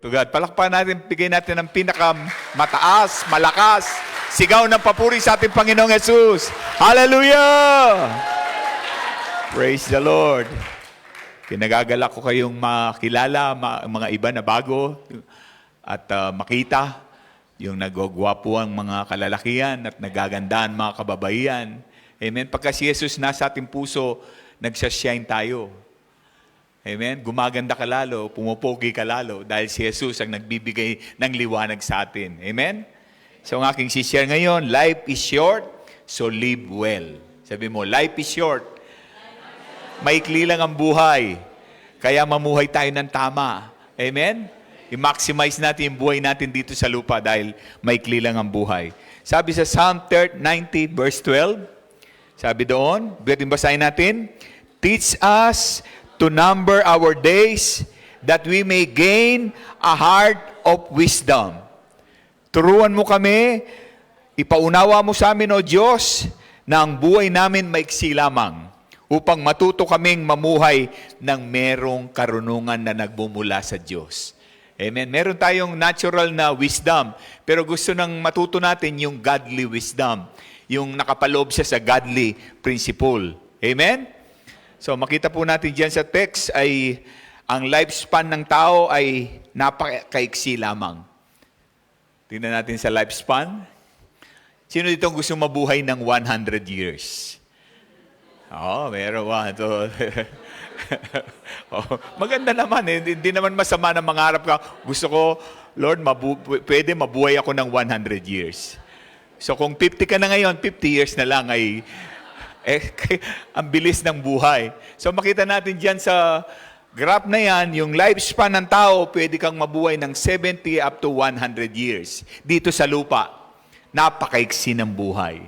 to God. Palakpakan natin, bigay natin ng pinakamataas, malakas, sigaw ng papuri sa ating Panginoong Jesus. Hallelujah! Praise the Lord. Kinagagalak ko kayong makilala, mga iba na bago, at makita yung nagwagwapo ang mga kalalakihan at nagagandaan mga kababaihan. Amen. Pagka si Jesus nasa ating puso, nagsashine tayo. Amen. Gumaganda ka lalo, pumupogi ka lalo dahil si Jesus ang nagbibigay ng liwanag sa atin. Amen. So ang aking share ngayon, life is short, so live well. Sabi mo, life is short. Maikli lang ang buhay. Kaya mamuhay tayo ng tama. Amen. I-maximize natin yung buhay natin dito sa lupa dahil maikli lang ang buhay. Sabi sa Psalm 90 verse 12, sabi doon, basahin natin, teach us to number our days that we may gain a heart of wisdom. Turuan mo kami, ipaunawa mo sa amin, O Diyos, na ang buhay namin maiksi lamang upang matuto kaming mamuhay ng merong karunungan na nagmumula sa Diyos. Amen. Meron tayong natural na wisdom, pero gusto nang matuto natin yung godly wisdom, yung nakapaloob siya sa godly principle. Amen? So makita po natin diyan sa text ay ang lifespan ng tao ay napakaiksi lamang. Tingnan natin sa lifespan. Sino dito gusto mabuhay ng 100 years? Meron one. Maganda naman eh. Hindi naman masama na mangarap ka. Gusto ko, Lord, pwede mabuhay ako ng 100 years. So kung 50 ka na ngayon, 50 years na lang ay ang bilis ng buhay. So makita natin dyan sa graph na yan, yung lifespan ng tao, pwede kang mabuhay ng 70 up to 100 years. Dito sa lupa, napakaiksi ng buhay.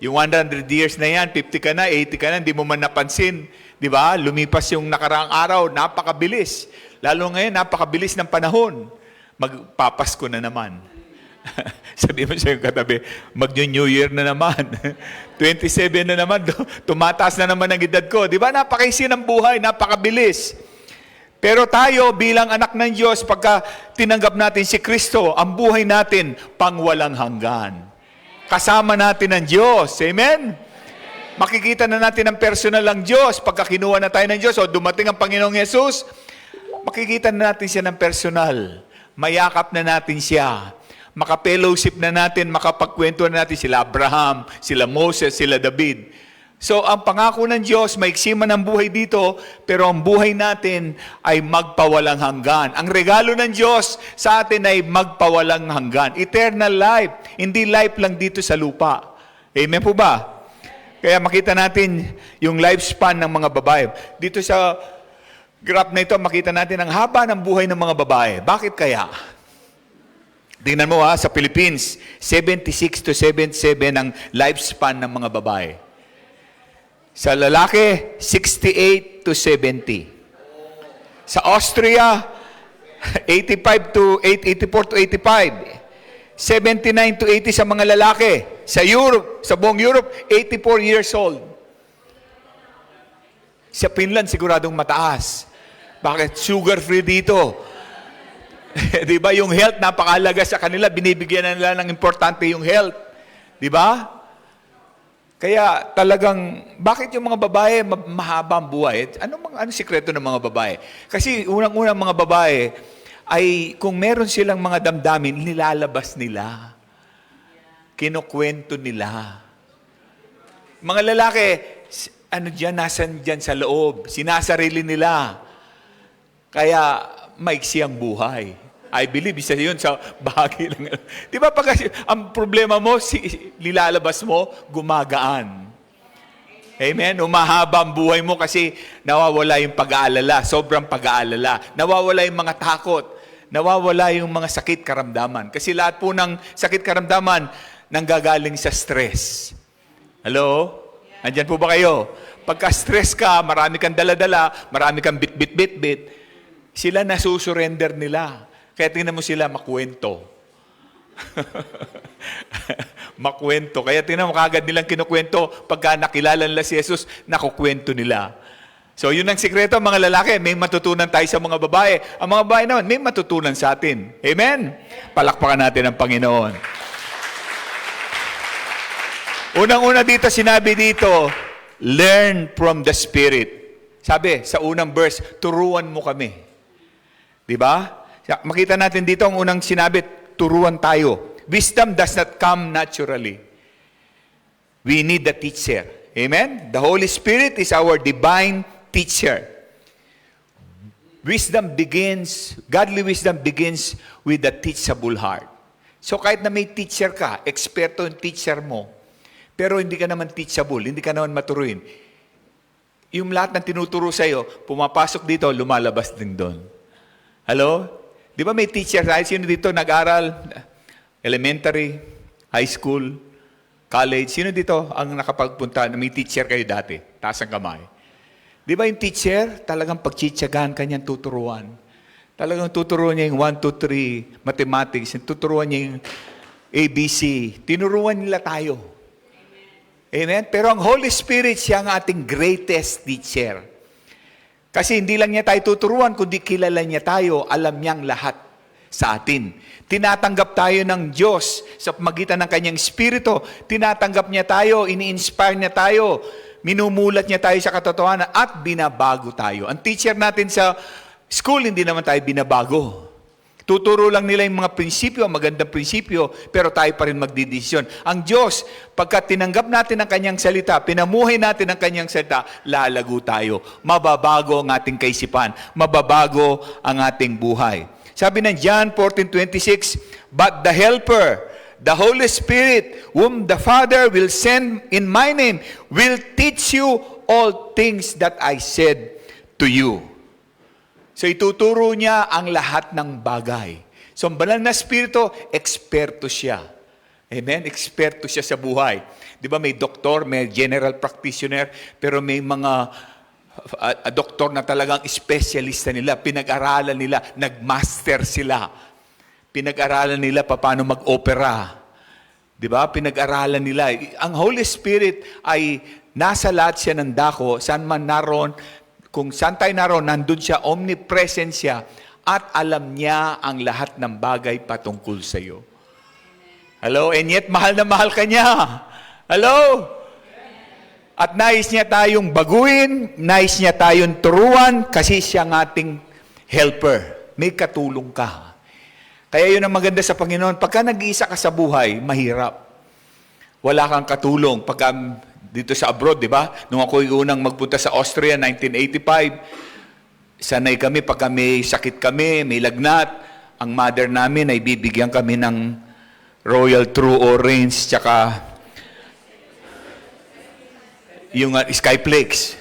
Yung 100 years na yan, 50 ka na, 80 ka na, hindi mo man napansin. Di ba? Lumipas yung nakaraang araw, napakabilis. Lalo ngayon, napakabilis ng panahon. Magpapasko na naman. Sabi mo sa yung katabi, mag-New Year na naman. 27 na naman, tumataas na naman ang edad ko. Di ba? Napakaisi ng buhay, napakabilis. Pero tayo bilang anak ng Diyos, pagka tinanggap natin si Kristo, ang buhay natin pangwalang hanggan. Kasama natin ang Diyos. Amen? Makikita na natin ang personal ang Diyos. Pagka kinuha na tayo ng Diyos, o dumating ang Panginoong Yesus, makikita na natin siya ng personal. Mayakap na natin siya. Makapellowship na natin, makapagkwento na natin sila Abraham, sila Moses, sila David. So, ang pangako ng Diyos, maiksi man ang buhay dito, pero ang buhay natin ay magpawalang hanggan. Ang regalo ng Diyos sa atin ay magpawalang hanggan. Eternal life. Hindi life lang dito sa lupa. Amen po ba? Kaya makita natin yung lifespan ng mga babae. Dito sa graph na ito, makita natin ang haba ng buhay ng mga babae. Bakit kaya? Tingnan mo sa Philippines, 76 to 77 ang lifespan ng mga babae. Sa lalaki, 68 to 70. Sa Austria, 84 to 85. 79 to 80 sa mga lalaki. Sa Europe, sa buong Europe, 84 years old. Sa Finland, siguradong mataas. Bakit? Sugar-free dito. Di ba? Yung health, napakahalaga sa kanila. Binibigyan na nila ng importante yung health. Di ba? Kaya talagang, bakit yung mga babae mahaba ang buhay? Ano sikreto ng mga babae? Kasi unang-unang mga babae, ay kung meron silang mga damdamin, nilalabas nila. Kinukwento nila. Mga lalaki, nasan dyan sa loob? Sinasarili nila. Kaya, maiksi ang buhay. I believe, isa yun sa bahagi lang. Di ba pag ang problema mo, lilalabas mo, gumagaan. Amen? Umahaba ang buhay mo kasi nawawala yung pag-aalala, sobrang pag-aalala. Nawawala yung mga takot. Nawawala yung mga sakit karamdaman. Kasi lahat po ng sakit karamdaman nanggagaling sa stress. Hello? Andyan po ba kayo? Pagka-stress ka, marami kang dala-dala, marami kang bit-bit-bit-bit, sila nasusurrender nila. Kaya tingnan mo sila makwento. Makwento. Kaya tingnan mo kagad nilang kinukwento pagka nakilala nila si Jesus, nakukwento nila. So, yun ang sikreto, mga lalaki. May matutunan tayo sa mga babae. Ang mga babae naman, may matutunan sa atin. Amen? Palakpakan natin ang Panginoon. Unang-una dito, sinabi dito, learn from the Spirit. Sabi, sa unang verse, turuan mo kami. Di ba? Makita natin dito, ang unang sinabi, turuan tayo. Wisdom does not come naturally. We need the teacher. Amen? The Holy Spirit is our divine teacher. Godly wisdom begins with a teachable heart. So kahit na may teacher ka, eksperto yung teacher mo, pero hindi ka naman teachable, hindi ka naman maturuin, yung lahat ng tinuturo sa'yo, pumapasok dito, lumalabas din doon. Hello? Di ba may teacher tayo? Sino dito nag-aral? Elementary, high school, college. Sino dito ang nakapagpunta na may teacher kayo dati? Taas ang kamay. Di ba yung teacher, talagang pagtsitsagaan kanyang tuturuan. Talagang tuturuan niya yung 1, 2, 3, mathematics. Tuturuan niya yung ABC. Tinuruan nila tayo. Amen? Pero ang Holy Spirit, siya ang ating greatest teacher. Kasi hindi lang niya tayo tuturuan, kundi kilala niya tayo, alam niyang lahat sa atin. Tinatanggap tayo ng Diyos sa magitan ng kanyang Espiritu. Tinatanggap niya tayo, ini-inspire niya tayo, minumulat niya tayo sa katotohanan at binabago tayo. Ang teacher natin sa school, hindi naman tayo binabago. Tuturo lang nila yung mga prinsipyo, magandang prinsipyo, pero tayo pa rin magdidesisyon. Ang Diyos, pagka tinanggap natin ang kanyang salita, pinamuhay natin ang kanyang salita, lalago tayo. Mababago ang ating kaisipan. Mababago ang ating buhay. Sabi ng John 14:26, but the Helper, the Holy Spirit, whom the Father will send in my name, will teach you all things that I said to you. So ituturo niya ang lahat ng bagay. So ang banal na Espiritu, eksperto siya. Amen? Eksperto siya sa buhay. Di ba may doktor, may general practitioner, pero may mga doktor na talagang espesyalista nila, pinag-aralan nila, nag-master sila. Pinag-aralan nila paano mag-opera. Di ba? Pinag-aralan nila. Ang Holy Spirit ay nasa lahat siya ng dako, saan man naroon. Kung saan tayo naroon, nandun siya, omnipresent siya, at alam niya ang lahat ng bagay patungkol sa iyo. Hello? And yet, mahal na mahal ka niya. Hello? At nais niya tayong baguhin, nais niya tayong turuan, kasi siya ang ating helper. May katulong ka. Kaya yun ang maganda sa Panginoon. Pagka nag-iisa ka sa buhay, mahirap. Wala kang katulong. Pagka dito sa abroad, di ba? Nung ako'y unang magpunta sa Austria, 1985, sanay kami, pagka may sakit kami, may lagnat, ang mother namin ay bibigyan kami ng Royal True Orange, tsaka yung Skyflakes.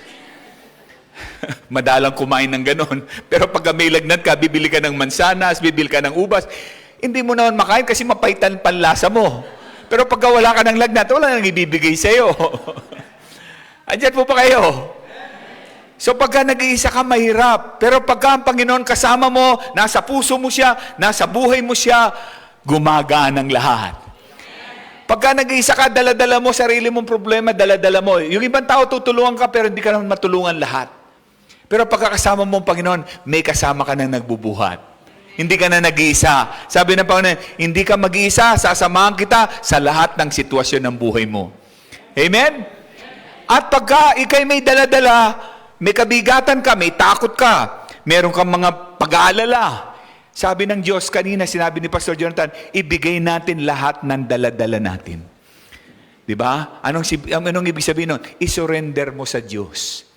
Madalang kumain ng ganon. Pero pagka may lagnat ka, bibili ka ng mansanas, bibili ka ng ubas, hindi mo naman makain kasi mapaitan panlasa mo. Pero pagka wala ka ng lagnat, wala nang ibibigay sa'yo. Andiyan po pa kayo? So pagka nag-iisa ka, mahirap. Pero pagka ang Panginoon kasama mo, nasa puso mo siya, nasa buhay mo siya, gumagaan ang lahat. Pagka nag-iisa ka, dala-dala mo, sarili mong problema, dala-dala mo. Yung ibang tao tutulungan ka, pero hindi ka naman matulungan lahat. Pero pagka kasama mo ang Panginoon, may kasama ka nang nagbubuhat. Hindi ka na nag-iisa. Sabi ng Panginoon, hindi ka mag-iisa, sasamahan kita sa lahat ng sitwasyon ng buhay mo. Amen? At pagka ikay may dala-dala, may kabigatan ka, may takot ka, meron kang mga pag-aalala. Sabi ng Diyos kanina, sinabi ni Pastor Jonathan, ibigay natin lahat ng dala-dala natin. Diba? Anong ibig sabihin nun? I-surrender mo sa Diyos.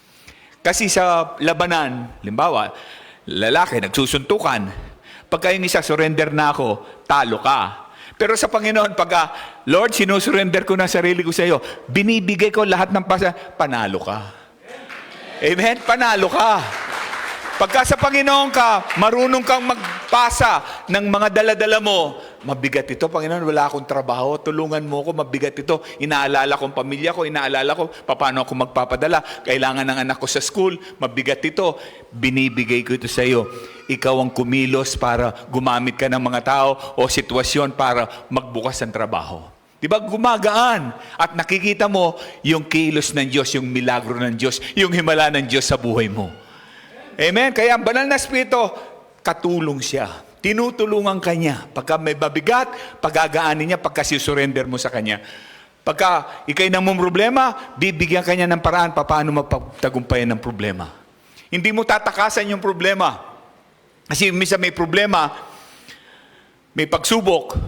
Kasi sa labanan, limbawa, lalaki, nagsusuntukan, pagka yung isa, surrender na ako, talo ka. Pero sa Panginoon, pagka, Lord, sinusurrender ko na sarili ko sa iyo, binibigay ko lahat ng panalo ka. Amen? Panalo ka. Pagka sa Panginoon ka, marunong kang magpasa ng mga dala-dala mo, mabigat ito, Panginoon, wala akong trabaho, tulungan mo ako, mabigat ito. Inaalala ko ang pamilya ko, inaalala ko, paano ako magpapadala, kailangan ng anak ko sa school, mabigat ito. Binibigay ko ito sa iyo. Ikaw ang kumilos para gumamit ka ng mga tao o sitwasyon para magbukas ng trabaho. Di ba? Gumagaan. At nakikita mo yung kilos ng Diyos, yung milagro ng Diyos, yung himala ng Diyos sa buhay mo. Amen? Kaya ang banal na Espiritu, katulong siya. Tinutulungan ka niya. Pagka may mabigat, pagagaanin niya, pagka surrender mo sa Kanya. Pagka ikay namang problema, bibigyan ka niya ng paraan paano mapagtagumpayan ng problema. Hindi mo tatakasan yung problema. Kasi minsan may problema, may pagsubok,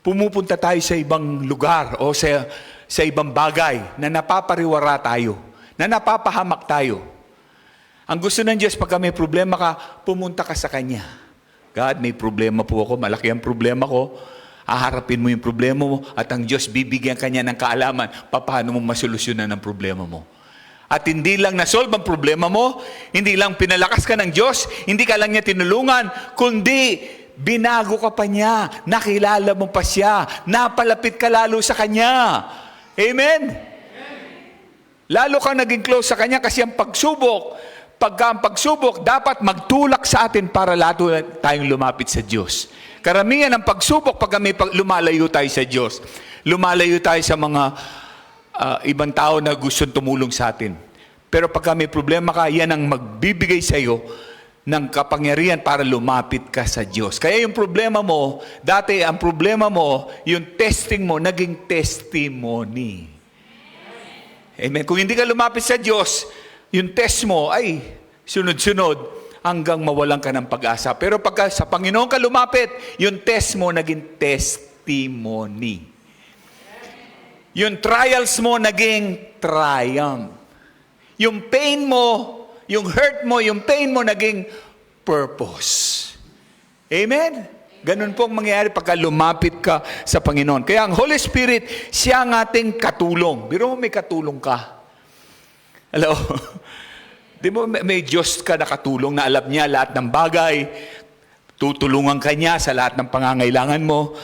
pumupunta tayo sa ibang lugar o sa ibang bagay na napapariwara tayo, na napapahamak tayo. Ang gusto ng Diyos, pagka may problema ka, pumunta ka sa Kanya. God, may problema po ako, malaki ang problema ko. Haharapin mo yung problema mo at ang Diyos bibigyan ka niya ng kaalaman paano mo masolusyonan ang problema mo. At hindi lang nasolve ang problema mo, hindi lang pinalakas ka ng Diyos, hindi ka lang niya tinulungan, kundi binago ka pa niya, nakilala mo pa siya, napalapit ka lalo sa Kanya. Amen? Lalo kang naging close sa Kanya kasi ang pagsubok, pagka ang pagsubok, dapat magtulak sa atin para lalo tayong lumapit sa Diyos. Karamihan ng pagsubok, pagka may lumalayo tayo sa Diyos, lumalayo tayo sa mga ibang tao na gustong tumulong sa atin. Pero pagka may problema ka, yan ang magbibigay sa iyo ng kapangyarihan para lumapit ka sa Diyos. Kaya yung problema mo, dati ang problema mo, yung testing mo, naging testimony. Amen. Kung hindi ka lumapit sa Diyos, yung test mo ay sunod-sunod hanggang mawalan ka ng pag-asa. Pero pagka sa Panginoon ka lumapit, yung test mo naging testimony. Yung trials mo naging triumph. Yung pain mo, yung hurt mo, yung pain mo naging purpose. Amen? Ganun pong mangyayari pagka lumapit ka sa Panginoon. Kaya ang Holy Spirit, siya ang ating katulong. Biro mo may katulong ka. Hello? Di mo may Diyos ka na katulong na alam niya lahat ng bagay. Tutulungan ka niya sa lahat ng pangangailangan mo.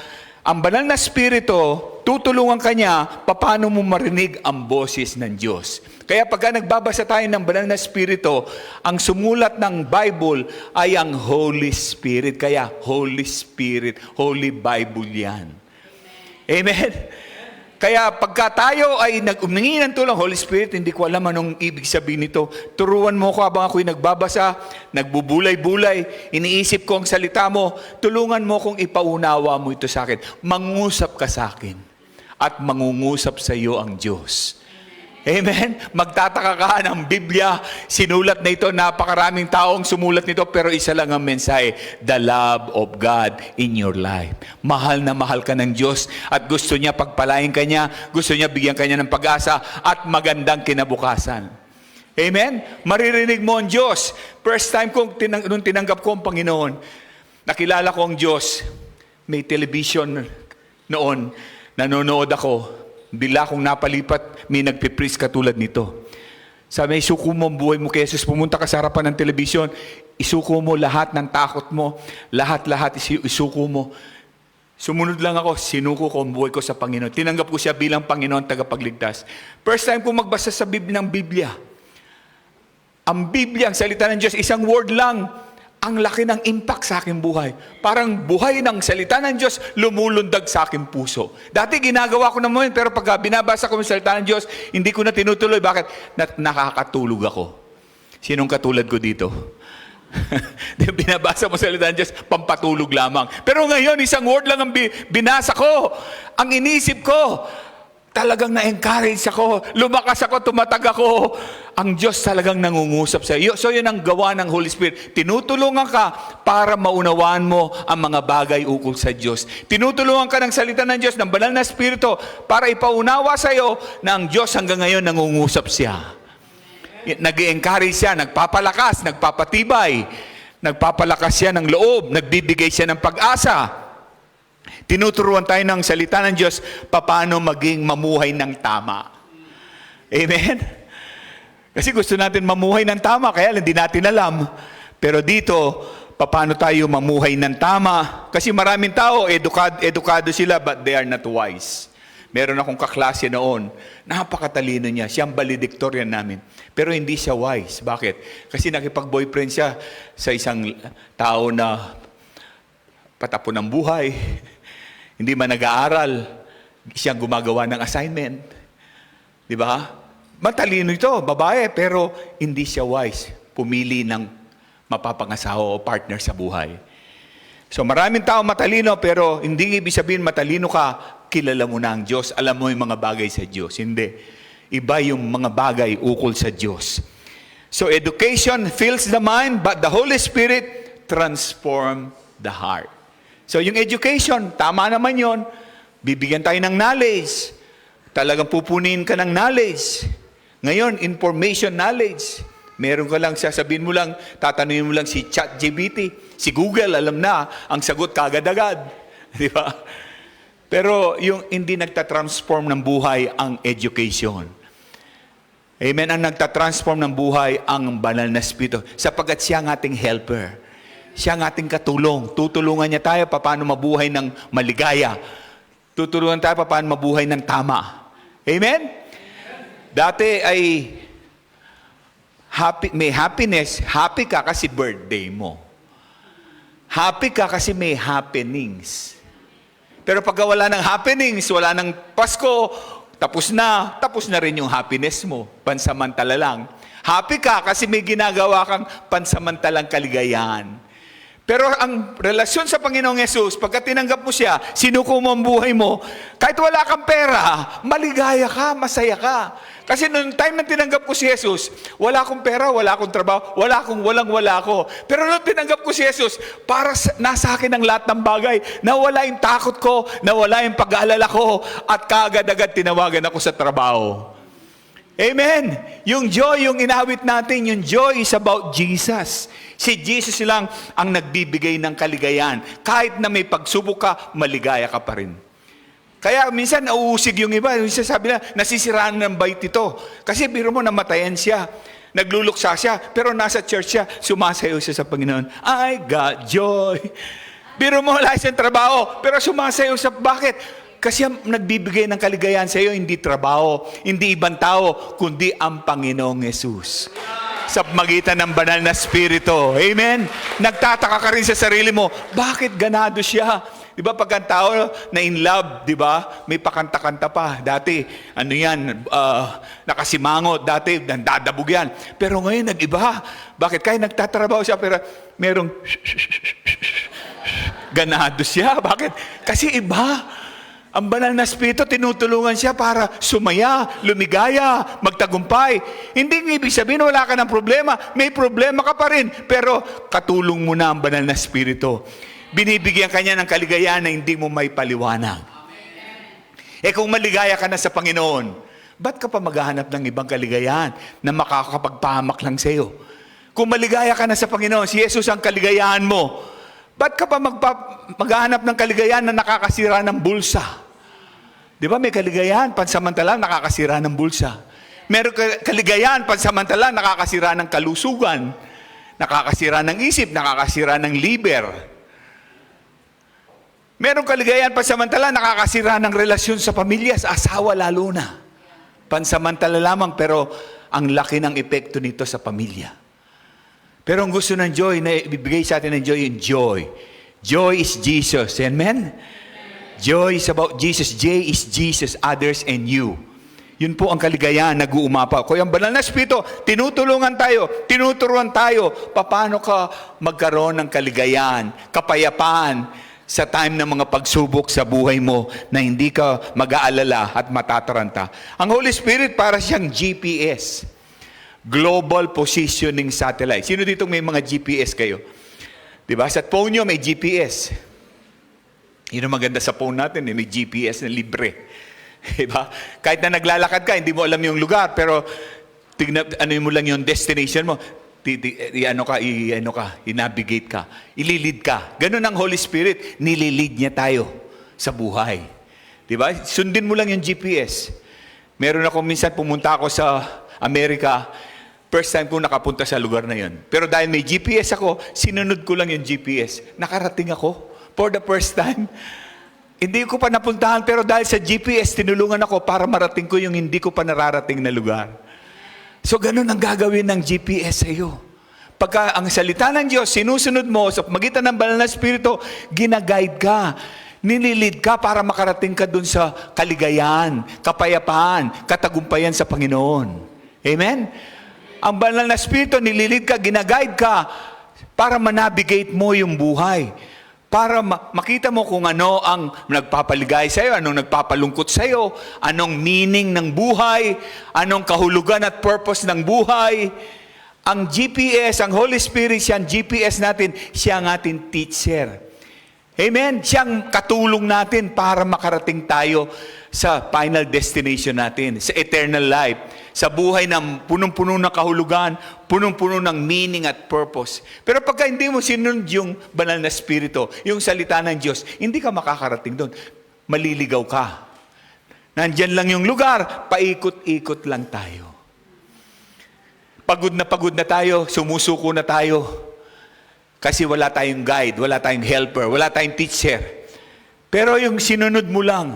Ang banal na Espiritu, tutulungan ka niya paano mo marinig ang boses ng Diyos. Kaya pagka nagbabasa tayo ng banal na Espiritu, ang sumulat ng Bible ay ang Holy Spirit. Kaya Holy Spirit, Holy Bible yan. Amen? Kaya pagka tayo ay nag-umingi ng tulong, Holy Spirit, hindi ko alam anong ibig sabihin nito. Turuan mo ko habang ako'y nagbabasa, nagbubulay-bulay, iniisip ko ang salita mo, tulungan mo kung ipaunawa mo ito sa akin. Mangusap ka sa akin at mangungusap sa iyo ang Diyos. Amen? Magtataka ka ng Biblia, sinulat na ito, napakaraming taong sumulat nito, pero isa lang ang mensahe, the love of God in your life. Mahal na mahal ka ng Diyos at gusto niya pagpalain ka niya, gusto niya bigyan ka niya ng pag-asa at magandang kinabukasan. Amen? Maririnig mo ang Diyos. First time nung tinanggap ko ang Panginoon, nakilala ko ang Diyos. May television noon, nanonood ako. Bila akong napalipat, may nagpipris katulad nito. Sabi, isuko mo ang buhay mo kay Jesus. Pumunta ka sa harapan ng telebisyon, isuko mo lahat ng takot mo, lahat-lahat isuko mo. Sumunod lang ako, sinuko ko ang buhay ko sa Panginoon. Tinanggap ko siya bilang Panginoon tagapagligtas. First time ko magbasa sa ng Biblia. Ang Biblia, ang salita ng Diyos, isang word lang, ang laki ng impact sa aking buhay. Parang buhay ng salita ng Diyos, lumulundag sa aking puso. Dati ginagawa ko naman, pero pag binabasa ko yung salita ng Diyos, hindi ko na tinutuloy. Bakit? Nakakatulog ako. Sinong katulad ko dito? Binabasa mo salita ng Diyos, pampatulog lamang. Pero ngayon, isang word lang ang binasa ko. Ang inisip ko, talagang na-encourage ako, lumakas ako, tumatag ako. Ang Diyos talagang nangungusap sa iyo. So yun ang gawa ng Holy Spirit. Tinutulungan ka para maunawaan mo ang mga bagay ukol sa Diyos. Tinutulungan ka ng salita ng Diyos, ng banal na Espiritu, para ipaunawa sa iyo na ang Diyos hanggang ngayon nangungusap siya. Nag-i-encourage siya, nagpapalakas, nagpapatibay, nagpapalakas siya ng loob, nagbibigay siya ng pag-asa. Tinuturuan tayo ng salita ng Diyos paano maging mamuhay ng tama. Amen? Kasi gusto natin mamuhay ng tama, kaya hindi natin alam. Pero dito, paano tayo mamuhay ng tama? Kasi maraming tao, edukado sila, but they are not wise. Meron akong kaklase noon, napakatalino niya, siyang valedictorian namin. Pero hindi siya wise. Bakit? Kasi nakipag-boyfriend siya sa isang tao na patapon ng buhay, hindi man nag-aaral, siyang gumagawa ng assignment. Di ba? Matalino ito, babae, pero hindi siya wise. Pumili ng mapapangasawa o partner sa buhay. So maraming tao matalino, pero hindi ibig sabihin matalino ka, kilala mo na ang Diyos, alam mo yung mga bagay sa Diyos. Hindi. Iba yung mga bagay ukol sa Diyos. So education fills the mind, but the Holy Spirit transforms the heart. So yung education, tama naman yon. Bibigyan tayo ng knowledge. Talagang pupunin ka ng knowledge. Ngayon, information knowledge. Meron ka lang, sasabihin mo lang, tatanungin mo lang si ChatGPT. Si Google, alam na, ang sagot kagad-agad. Di ba? Pero yung hindi nagtatransform ng buhay ang education. Amen? Ang nagtatransform ng buhay ang banal na Espiritu. Sapagkat siya ang ating helper. Siya ang ating katulong. Tutulungan niya tayo paano mabuhay ng maligaya. Tutulungan tayo paano mabuhay ng tama. Amen? Dati ay may happiness. Happy ka kasi birthday mo. Happy ka kasi may happenings. Pero pag wala ng happenings, wala ng Pasko, tapos na rin yung happiness mo. Pansamantala lang. Happy ka kasi may ginagawa kang pansamantalang kaligayahan. Pero ang relasyon sa Panginoong Yesus, pagka tinanggap mo siya, sinuko mo ang buhay mo, kahit wala kang pera, maligaya ka, masaya ka. Kasi noong time na tinanggap ko si Jesus, wala akong pera, wala akong trabaho, walang-wala ako. Pero noong tinanggap ko si Jesus, nasa akin ang lahat ng bagay, nawala yung takot ko, nawala yung pag-aalala ko, at kaagad-agad tinawagan ako sa trabaho. Amen. Yung joy, yung inawit natin, yung joy is about Jesus. Si Jesus lang ang nagbibigay ng kaligayahan. Kahit na may pagsubok ka, maligaya ka pa rin. Kaya minsan nauusig yung iba. Minsan sabi na, nasisiraan ng bait ito. Kasi biro mo, namatayan siya. Nagluluksa siya. Pero nasa church siya, sumasayaw siya sa Panginoon. I got joy. Biro mo, wala siyang trabaho. Pero sumasayaw siya. Bakit? Kasi ang nagbibigay ng kaligayahan sa iyo, hindi trabaho, hindi ibang tao, kundi ang Panginoong Yesus. Sa magitan ng banal na Espiritu. Amen? Nagtataka ka rin sa sarili mo, bakit ganado siya? Di ba pag ang tao na in love, di ba? May pakanta-kanta pa. Dati, nakasimangot. Dati, nandadabog yan. Pero ngayon, nag-iba. Bakit? Kaya nagtatrabaho siya, pero merong ganado siya. Bakit? Kasi iba. Ang banal na Espiritu, tinutulungan siya para sumaya, lumigaya, magtagumpay. Hindi ibig sabihin wala ka ng problema. May problema ka pa rin. Pero katulong mo na ang banal na Espiritu. Binibigyan ka niya ng kaligayahan na hindi mo may paliwanag. Kung maligaya ka na sa Panginoon, ba't ka pa maghahanap ng ibang kaligayahan na makakapagpahamak lang sa iyo? Kung maligaya ka na sa Panginoon, si Jesus ang kaligayahan mo, ba't ka pa maghahanap ng kaligayahan na nakakasira ng bulsa? Di ba may kaligayahan, pansamantalang nakakasira ng bulsa. Meron kaligayahan, pansamantalang nakakasira ng kalusugan, nakakasira ng isip, nakakasira ng liver. Meron kaligayahan, pansamantalang nakakasira ng relasyon sa pamilya, sa asawa lalo na. Pansamantala lamang, pero ang laki ng epekto nito sa pamilya. Pero ang gusto ng joy, na ibibigay sa atin ng joy, yung joy. Joy is Jesus. Amen? Joy is about Jesus. J is Jesus, others, and you. Yun po ang kaligayahan, nag-uumapaw. Kaya ang banal na Espiritu, tinuturuan tayo, paano ka magkaroon ng kaligayahan, kapayapaan, sa time ng mga pagsubok sa buhay mo na hindi ka mag-aalala at matataranta. Ang Holy Spirit para siyang GPS. Global Positioning Satellite. Sino dito may mga GPS kayo? Diba? Sa phone nyo may GPS. Yun ang maganda sa phone natin, may GPS na libre. Diba? Kahit na naglalakad ka, hindi mo alam yung lugar, pero ano mo lang yung destination mo, i-navigate ka, ililid ka. Ganun ang Holy Spirit, nililid niya tayo sa buhay. Diba? Sundin mo lang yung GPS. Meron ako minsan pumunta ako sa Amerika, first time ko nakapunta sa lugar na yun. Pero dahil may GPS ako, sinunod ko lang yung GPS. Nakarating ako for the first time. Hindi ko pa napuntahan, pero dahil sa GPS, tinulungan ako para marating ko yung hindi ko pa nararating na lugar. So, ganun ang gagawin ng GPS sa iyo. Pagka ang salita ng Diyos, sinusunod mo sa magitan ng banal na Espiritu, ginaguide ka. Nililid ka para makarating ka dun sa kaligayahan, kapayapaan, katagumpayan sa Panginoon. Amen? Ang banal na Espiritu, nililid ka, ginaguide ka para manavigate mo yung buhay. Para makita mo kung ano ang nagpapaligay sa'yo, anong nagpapalungkot sa'yo, anong meaning ng buhay, anong kahulugan at purpose ng buhay. Ang GPS, ang Holy Spirit, siya ang GPS natin, siya ang ating teacher. Amen? Siyang katulong natin para makarating tayo sa final destination natin, sa eternal life, sa buhay ng punong-puno ng kahulugan, punong-puno ng meaning at purpose. Pero pagka hindi mo sinunod yung banal na Espiritu, yung salita ng Diyos, hindi ka makakarating doon. Maliligaw ka. Nandyan lang yung lugar, paikot-ikot lang tayo. Pagod na tayo, sumusuko na tayo. Kasi wala tayong guide, wala tayong helper, wala tayong teacher. Pero yung sinunod mo lang,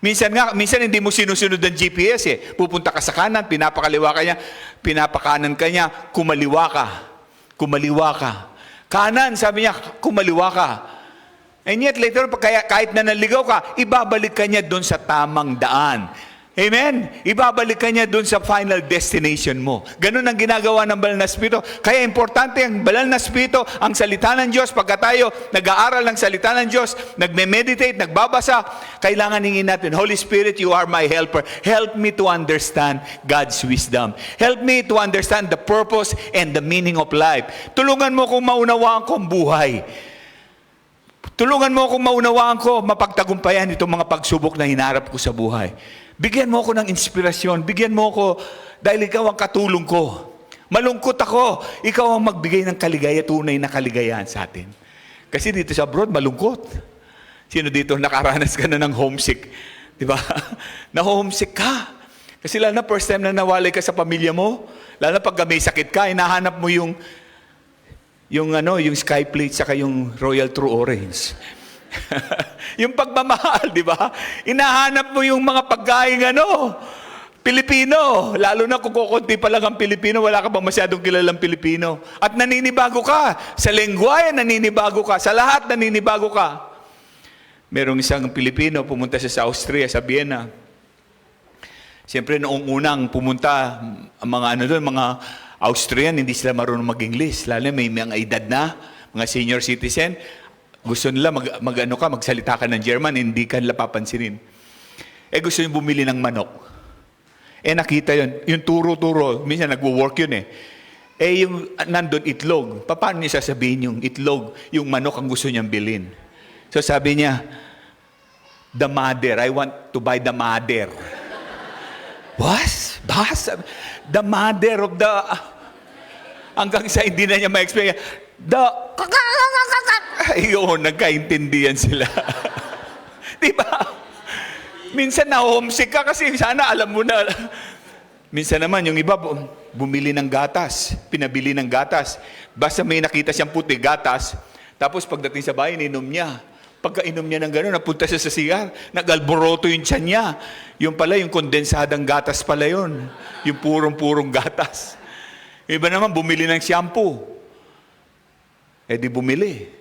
minsan hindi mo sinusunod ang GPS eh. Pupunta ka sa kanan, pinapakaliwa ka niya, pinapakanan ka niya, kumaliwa ka. Kumaliwa ka. Kanan, sabi niya, kumaliwa ka. And yet later, kahit na naligaw ka, ibabalik ka niya doon sa tamang daan. Amen? Ibabalik ka niya doon sa final destination mo. Ganun ang ginagawa ng Banal na Espiritu. Kaya importante ang Banal na Espiritu, ang salita ng Diyos. Pagka tayo nag-aaral ng salita ng Diyos, nagme-meditate, nagbabasa, kailangan hingin natin, Holy Spirit, you are my helper. Help me to understand God's wisdom. Help me to understand the purpose and the meaning of life. Tulungan mo kung maunawaan ko ang buhay. Tulungan mo kung maunawaan ko, mapagtagumpayan itong mga pagsubok na hinarap ko sa buhay. Bigyan mo ako ng inspirasyon. Bigyan mo ako dahil ikaw ang katulong ko. Malungkot ako. Ikaw ang magbigay ng kaligaya, tunay na kaligayahan sa atin. Kasi dito sa abroad, malungkot. Sino dito nakaranas ka na ng homesick? Diba? Na-homesick ka. Kasi lalo na first time na nawalay ka sa pamilya mo, lalo na pag may sakit ka, hinahanap mo yung sky plate saka yung Royal True Orange. Yung pagmamahal, di ba? Inahanap mo yung mga pagkain Pilipino. Lalo na kung kukunti pa lang ang Pilipino, wala ka bang masyadong kilalang Pilipino. At naninibago ka. Sa lengguwahe, naninibago ka. Sa lahat, naninibago ka. Merong isang Pilipino, pumunta siya sa Austria, sa Vienna. Siyempre, noong unang pumunta, ang mga Austrian, hindi sila marunong mag-English. Lalo may mga edad na, mga senior citizen. Gusto nila magsalita ka ng German, hindi ka nila papansinin. Gusto nyo bumili ng manok. Nakita yun. Yung turo-turo, minsan nagwo-work yun yung nandun itlog. Paano niya sasabihin yung itlog, yung manok ang gusto niyang bilhin? So sabi niya, the mother, I want to buy the mother. What? The mother of the... Hanggang sa hindi na niya ma-explain. Ayun, nagkaintindihan sila. Diba? Minsan na-homesick ka kasi sana alam mo na. Minsan naman, yung iba, bumili ng gatas. Pinabili ng gatas. Basta may nakita siyang puti, gatas. Tapos pagdating sa bahay, ininom niya. Pagka-inom niya ng gano'n, napunta siya sa CR. Nag-alboroto yung tiyan niya. Yung pala, yung kondensadang gatas pala yun. Yung purong-purong gatas. Iba naman, bumili ng shampoo. Di bumili.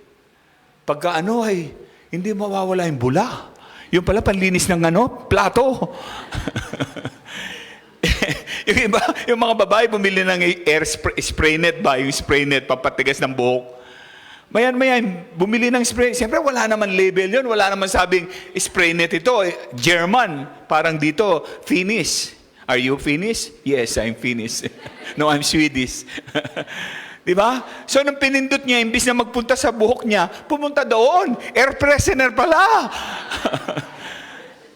Pagka hindi mawawala yung bula. Yung pala, panlinis ng plato. Yung iba, yung mga babae, bumili ng spray net ba? Yung spray net, papatigas ng buhok. Mayan, bumili ng spray. Siyempre, wala naman label yun. Wala naman sabing spray net ito. German. Parang dito, Finnish. Are you Finnish? Yes, I'm Finnish. No, I'm Swedish. Diba? So, nung pinindot niya, imbis na magpunta sa buhok niya, pumunta doon. Air freshener pala.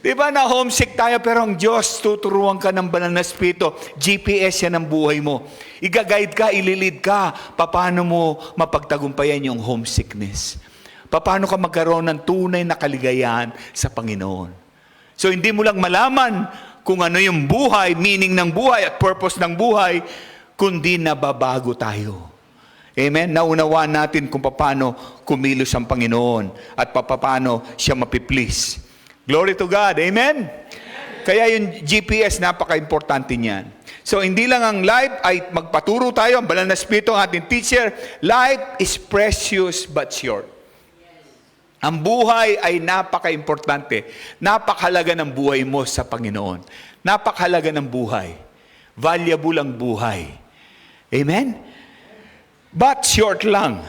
Diba? Na homesick tayo, pero ang Diyos, tuturuan ka ng Banal na Espiritu. GPS yan ang buhay mo. Iga-guide ka, ililid ka. Paano mo mapagtagumpayan yung homesickness? Paano ka magkaroon ng tunay na kaligayahan sa Panginoon? So, hindi mo lang malaman kung ano yung buhay, meaning ng buhay at purpose ng buhay, kundi nababago tayo. Amen? Naunawaan natin kung paano kumilos ang Panginoon at paano siya mapiplease. Glory to God. Amen? Kaya yung GPS, napaka-importante niyan. So, hindi lang ang life ay magpaturo tayo, ang Banal na Espiritu ang ating teacher. Life is precious but short. Ang buhay ay napaka-importante. Napakahalaga ng buhay mo sa Panginoon. Napakahalaga ng buhay. Valuable ang buhay. Amen? But short lang.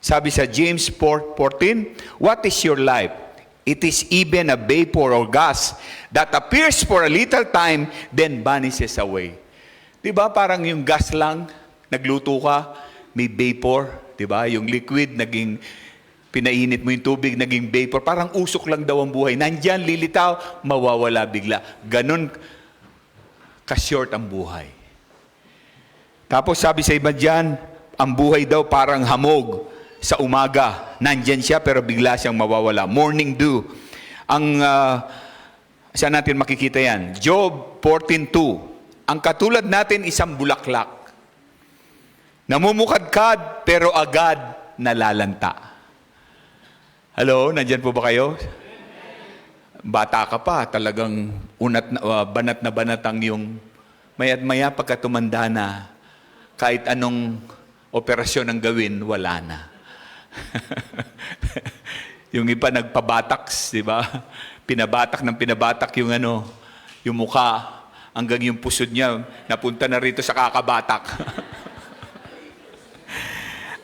Sabi sa James 4:14, what is your life? It is even a vapor or gas that appears for a little time, then vanishes away. Diba parang yung gas lang, nagluto ka, may vapor. Diba? Yung liquid, pinainit mo yung tubig, naging vapor. Parang usok lang daw ang buhay. Nandyan, lilitaw, mawawala bigla. Ganon ka-short ang buhay. Tapos sabi sa iba dyan, ang buhay daw parang hamog sa umaga. Nandyan siya pero bigla siyang mawawala. Morning dew. Saan natin makikita yan? Job 14:2. Ang katulad natin isang bulaklak. Namumukadkad pero agad nalalanta. Hello, nandyan po ba kayo? Bata ka pa, talagang banat na banat ang yung maya't maya pagka tumanda na, kahit anong operasyon ang gawin, wala na. Yung iba nagpabatax, di ba? Pinabatak yung mukha, hanggang yung pusod niya, napunta na rito sa kakabatak.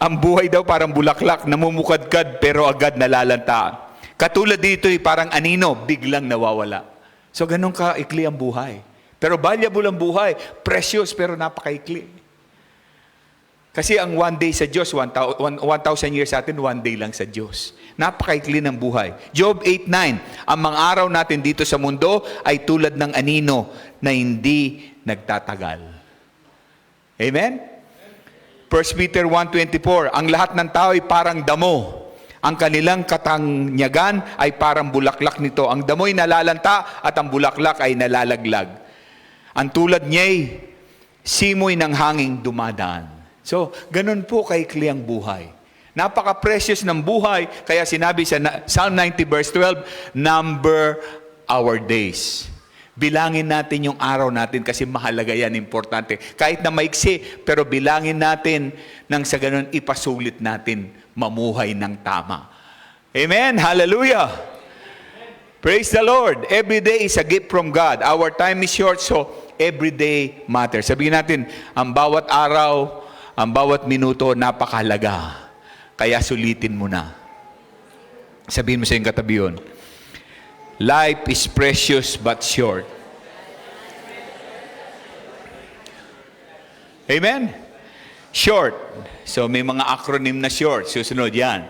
Ang buhay daw parang bulaklak, namumukadkad pero agad nalalanta. Katulad dito parang anino, biglang nawawala. So ganun ka-ikli ang buhay. Pero valuable ang buhay, precious pero napaka-ikli. Kasi ang one day sa Diyos, 1,000 years sa atin, one day lang sa Diyos. Napaka-ikli ng buhay. Job 8:9, ang mga araw natin dito sa mundo ay tulad ng anino na hindi nagtatagal. Amen? 1 Peter 1:24, ang lahat ng tao ay parang damo. Ang kanilang katangyagan ay parang bulaklak nito. Ang damo'y nalalanta at ang bulaklak ay nalalaglag. Ang tulad niya'y simoy ng hanging dumadaan. So, ganun po kaikli ang buhay. Napaka-precious ng buhay, kaya sinabi sa Psalm 90 verse 12, number our days. Bilangin natin yung araw natin kasi mahalaga yan, importante. Kahit na maiksi, pero bilangin natin nang sa ganun ipasulit natin mamuhay ng tama. Amen? Hallelujah! Praise the Lord! Every day is a gift from God. Our time is short, so every day matters. Sabihin natin, ang bawat araw, ang bawat minuto, napakahalaga. Kaya sulitin mo na. Sabihin mo sa iyong katabi yun. Life is precious but short. Amen? Short. So may mga acronym na short. Susunod yan.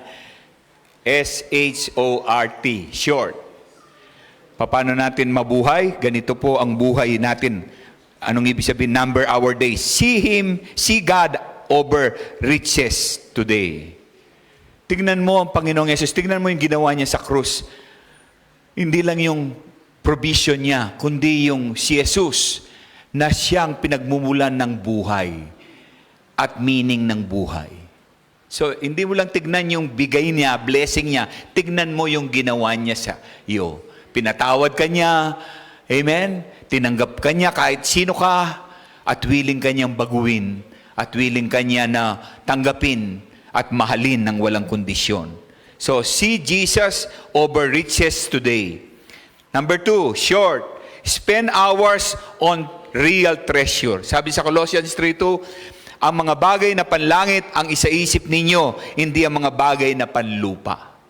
S-H-O-R-T. Short. Paano natin mabuhay? Ganito po ang buhay natin. Anong ibig sabihin? Number our days. See God over riches today. Tignan mo ang Panginoong Yesus. Tignan mo yung ginawa niya sa krus. Hindi lang yung provision niya, kundi yung si Jesus na siyang pinagmumulan ng buhay at meaning ng buhay. So, hindi mo lang tignan yung bigay niya, blessing niya. Tignan mo yung ginawa niya sa iyo. Pinatawad ka niya, amen? Tinanggap ka niya kahit sino ka, at willing ka niyang baguhin, at willing ka niya na tanggapin at mahalin ng walang kondisyon. So, see Jesus over riches today. Number 2, short. Spend hours on real treasure. Sabi sa Colossians 3:2, ang mga bagay na panlangit ang isaisip ninyo, hindi ang mga bagay na panlupa.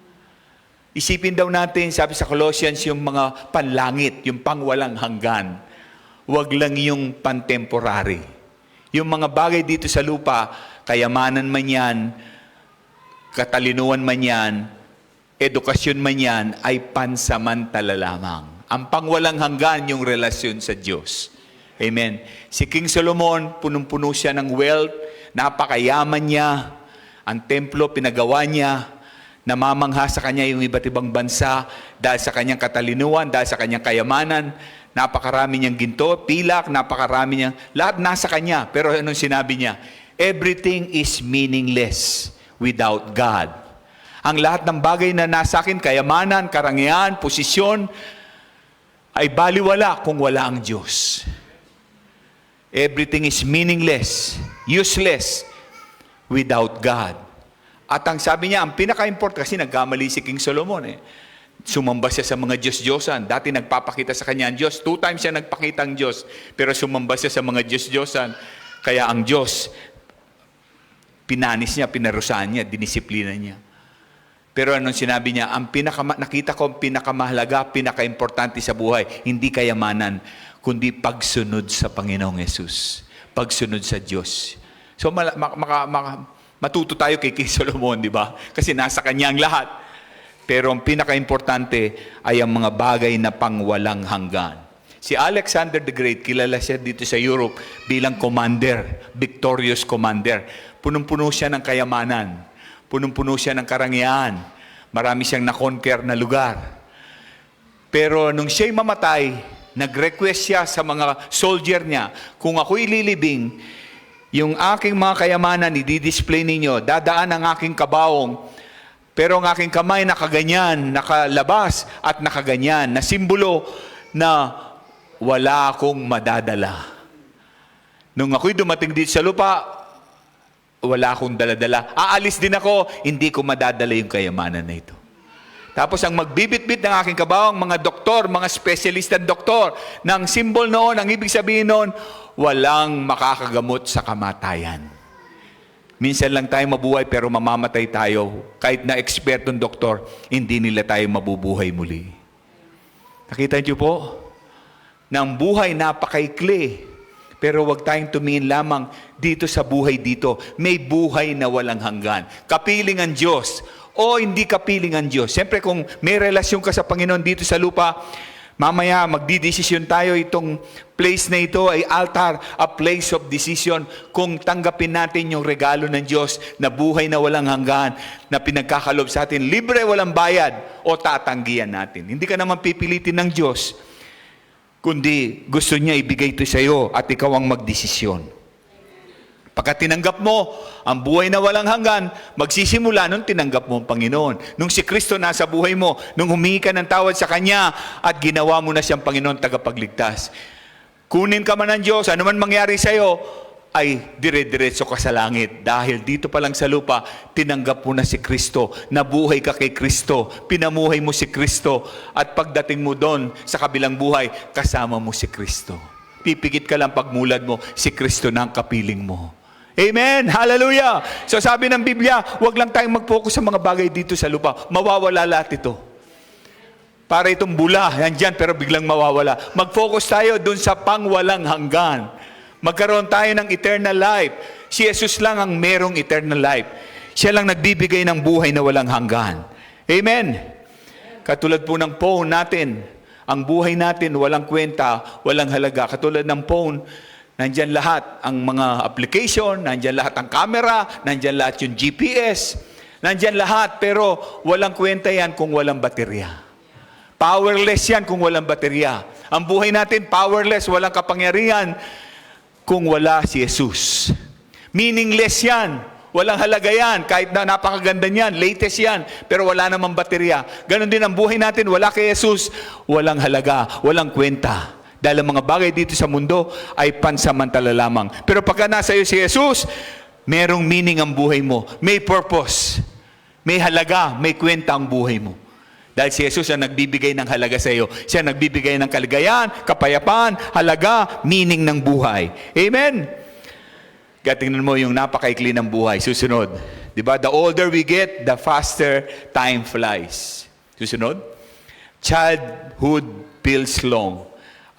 Isipin daw natin, sabi sa Colossians, yung mga panlangit, yung pangwalang hanggan. Huwag lang yung pantemporary. Yung mga bagay dito sa lupa, kayamanan man yan, katalinuhan man yan, edukasyon man yan, ay pansamantala lamang. Ang pangwalang hanggan yung relasyon sa Diyos. Amen. Si King Solomon, punong-puno siya ng wealth, napakayaman niya, ang templo pinagawa niya, namamangha sa kanya yung iba't ibang bansa dahil sa kanyang katalinuhan, dahil sa kanyang kayamanan, napakarami niyang ginto, pilak, napakarami niyang, lahat nasa kanya. Pero anong sinabi niya? Everything is meaningless without God. Ang lahat ng bagay na nasa akin, kayamanan, karangyaan, posisyon, ay baliwala kung wala ang Diyos. Everything is meaningless, useless, without God. At ang sabi niya, ang pinaka-important, kasi nagkamali si King Solomon eh. Sumamba siya sa mga Diyos-Diyosan. Dati nagpapakita sa kanya ang Diyos. 2 times siya nagpakita ang Diyos. Pero sumamba siya sa mga Diyos-Diyosan. Kaya ang Diyos, pinanis niya, pinarusahan niya, dinisiplina niya. Pero anong sinabi niya? Nakita ko ang pinakamahalaga, pinaka-importante sa buhay, hindi kayamanan, kundi pagsunod sa Panginoong Yesus. Pagsunod sa Diyos. So, matuto tayo kay King Solomon, di ba? Kasi nasa kanya ang lahat. Pero ang pinaka-importante ay ang mga bagay na pangwalang hanggan. Si Alexander the Great, kilala siya dito sa Europe bilang commander, victorious commander. Punong-puno siya ng kayamanan. Punong-puno siya ng karangyaan. Marami siyang na-conquer na lugar. Pero nung siya'y mamatay, nag-request siya sa mga soldier niya, kung ako'y lilibing, yung aking mga kayamanan, i-display ninyo, dadaan ang aking kabaong, pero ang aking kamay nakaganyan, nakalabas at nakaganyan, na simbolo na wala akong madadala. Nung ako'y dumating dito sa lupa, wala akong daladala. Aalis din ako, hindi ko madadala yung kayamanan na ito. Tapos ang magbibitbit ng aking kabawang, mga doktor, mga specialist at doktor, ng symbol noon, ang ibig sabihin noon, walang makakagamot sa kamatayan. Minsan lang tayo mabuhay pero mamamatay tayo. Kahit na ekspertong doktor, hindi nila tayo mabubuhay muli. Nakita niyo po? Na ang buhay napakaikli. Pero wag tayong tumingin lamang dito sa buhay dito. May buhay na walang hanggan. Kapiling ang Diyos o hindi kapiling ang Diyos. Siyempre kung may relasyon ka sa Panginoon dito sa lupa, mamaya magdidesisyon tayo, itong place na ito ay altar, a place of decision. Kung tanggapin natin yung regalo ng Diyos na buhay na walang hanggan, na pinagkakalob sa atin, libre, walang bayad, o tatanggihan natin. Hindi ka naman pipilitin ng Diyos, kundi gusto niya ibigay ito sa iyo at ikaw ang magdesisyon. Pagka tinanggap mo ang buhay na walang hanggan, magsisimula nung tinanggap mo ang Panginoon. Nung si Kristo nasa buhay mo, nung humingi ka ng tawad sa Kanya at ginawa mo na siyang Panginoon tagapagligtas. Kunin ka man ng Diyos, ano man mangyari sa iyo, ay dire-diretso ka sa langit. Dahil dito pa lang sa lupa, tinanggap mo na si Kristo. Nabuhay ka kay Kristo. Pinamuhay mo si Kristo. At pagdating mo doon sa kabilang buhay, kasama mo si Kristo. Pipigit ka lang pagmulad mo, si Kristo na ang kapiling mo. Amen! Hallelujah! So sabi ng Biblia, huwag lang tayong mag-focus sa mga bagay dito sa lupa. Mawawala lahat ito. Para itong bula, yan dyan, pero biglang mawawala. Mag-focus tayo dun sa pangwalang hanggan. Magkaroon tayo ng eternal life. Si Jesus lang ang merong eternal life. Siya lang nagbibigay ng buhay na walang hanggan. Amen! Katulad po ng phone natin, ang buhay natin walang kwenta, walang halaga. Katulad ng phone, nandyan lahat ang mga application, nandyan lahat ang camera, nandyan lahat yung GPS, nandyan lahat, pero walang kwenta yan kung walang baterya. Powerless yan kung walang baterya. Ang buhay natin, powerless, walang kapangyarihan kung wala si Jesus. Meaningless yan. Walang halaga yan. Kahit na napakaganda niyan, latest yan, pero wala namang baterya. Ganon din ang buhay natin, wala kay Jesus, walang halaga, walang kwenta. Dahil ang mga bagay dito sa mundo ay pansamantala lamang. Pero pagka nasa iyo si Jesus, merong meaning ang buhay mo. May purpose. May halaga, may kwenta ang buhay mo. Dahil si Jesus ang nagbibigay ng halaga sa iyo. Siya ang nagbibigay ng kaligayahan, kapayapaan, halaga, meaning ng buhay. Amen? Kaya tingnan mo yung napakaikli ng buhay. Susunod. Diba? The older we get, the faster time flies. Susunod. Childhood feels long.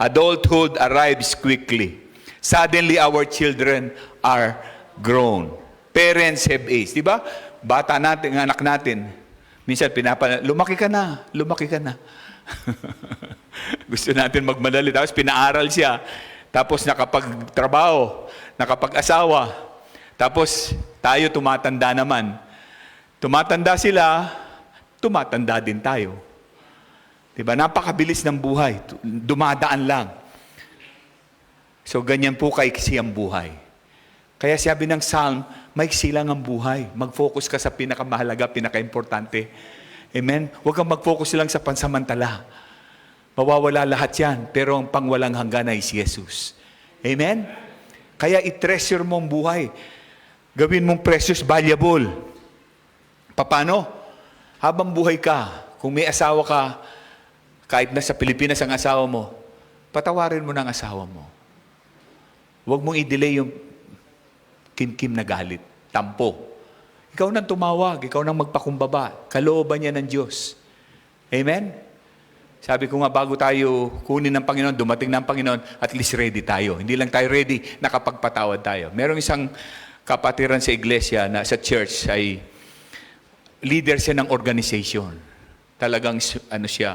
Adulthood arrives quickly. Suddenly, our children are grown. Parents have aged. Diba? Bata natin, anak natin. Minsan, lumaki ka na. Lumaki ka na. Gusto natin magmadali. Tapos, pinaaral siya. Tapos, nakapagtrabaho. Nakapag-asawa. Tapos, tayo tumatanda naman. Tumatanda sila, tumatanda din tayo. Diba? Napakabilis ng buhay. Dumadaan lang. So, ganyan po kaiksi ang buhay. Kaya sabi ng Psalm, maiksi lang ang buhay. Mag-focus ka sa pinakamahalaga, pinaka-importante. Amen? Huwag kang mag-focus lang sa pansamantala. Mawawala lahat yan. Pero ang pangwalang hanggan ay si Jesus. Amen? Kaya i-treasure mo ang buhay. Gawin mong precious, valuable. Paano? Habang buhay ka, kung may asawa ka, kahit nasa Pilipinas ang asawa mo, patawarin mo ng asawa mo. Huwag mong i-delay yung kimkim na galit, tampo. Ikaw nang tumawag, ikaw nang magpakumbaba. Kalooban niya ng Diyos. Amen? Sabi ko nga, bago tayo kunin ng Panginoon, dumating ng Panginoon, at least ready tayo. Hindi lang tayo ready, nakapagpatawad tayo. Merong isang kapatiran sa iglesia na sa church ay leader siya ng organization. Talagang siya,